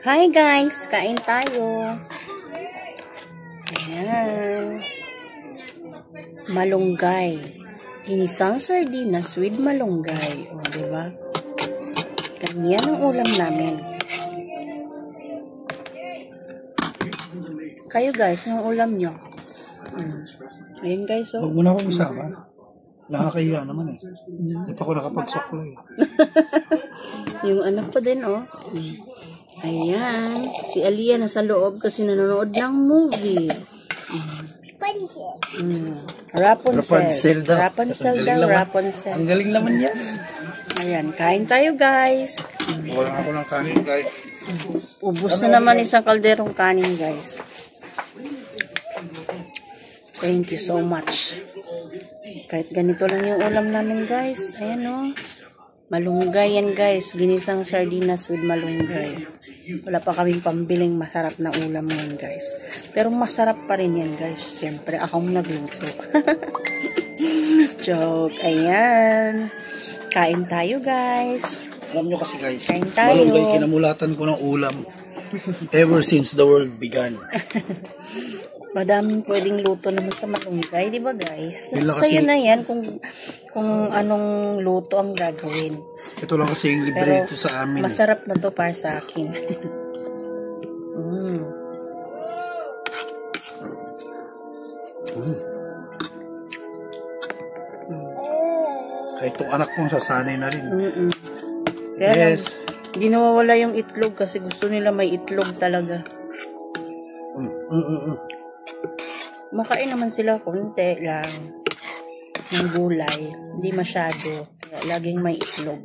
Hi guys, kain tayo. Ayan. Malunggay. Ginisang sardinas with malunggay. O, diba? Ganyan ang ulam namin. Kayo guys, yung ulam nyo. Ayan guys, oh. Huwag mo na akong isama. Nakakahiya naman eh. Hindi pa ako nakapagsuklay. Yung anak ko din, oh. Ayan. Si Aliyah nasa loob kasi nanonood ng movie. Rapunzel. Rapunzel daw. Rapunzel. Ang galing naman yan. Ayan. Kain tayo, guys. Wala ako ng kanin, guys. Ubus na naman isang kalderong kanin, guys. Thank you so much. Kahit ganito lang yung ulam namin, guys. Ayan, oh. Malunggay yan, guys. Ginisang sardinas with malunggay. Wala pa kaming pambiling masarap na ulam yan, guys. Pero masarap pa rin yan, guys. Siyempre, akong nagluto. Joke. Ayan. Kain tayo, guys. Alam nyo kasi, guys. Kain tayo. Malunggay kinamulatan ko ng ulam. Ever since the world began. Madaming pwedeng luto naman sa malunggay, di ba guys? Sa'yo na yan kung anong luto ang gagawin. Ito lang kasi yung libre ito sa amin. Masarap na to para sa akin. Kahit itong anak kong sasanay na rin. Kaya yes. Hindi nawawala yung itlog kasi gusto nila may itlog talaga. Makain naman sila konti lang ng gulay. Hindi masyado. Kaya laging may itlog.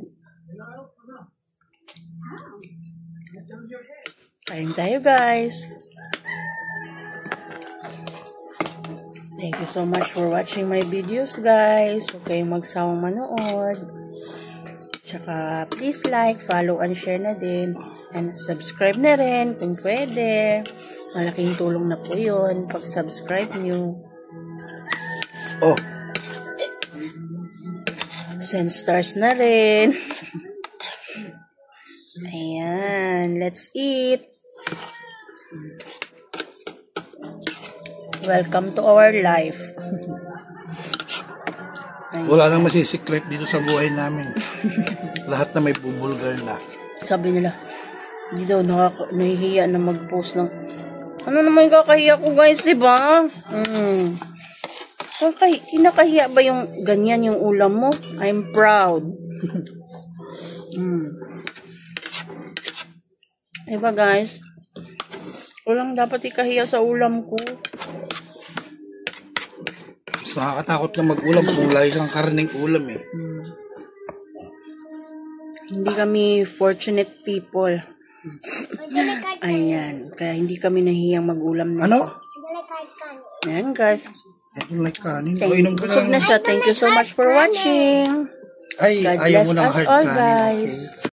Kain tayo, guys. Thank you so much for watching my videos, guys. Huwag kayong magsawang manood. Tsaka, please like, follow, and share na din. And subscribe na rin kung pwede. Malaking tulong na po yun pag subscribe nyo. Oh. Send stars na rin. Ayan. Let's eat. Welcome to our life. Wala nang masisikret dito sa buhay namin. Lahat na may bubulgar na. Sabi nila, hindi daw nahihiya na mag-post ng ano naman kakahiya ko, guys, diba? Kinakahiya ba yung ganyan yung ulam mo? I'm proud. Diba, guys? Walang dapat ikahiya sa ulam ko. Mas nakakatakot na mag-ulam kung lagi kang karning ulam eh. Hindi kami fortunate people. Ayan. Kaya hindi kami nahiyang mag-ulam na. Ano? Ayan, guys. I don't like kanin. Busog na siya. Thank you so much for watching. Ay, God ayaw bless mo ng us hard all, kanin. guys. Okay.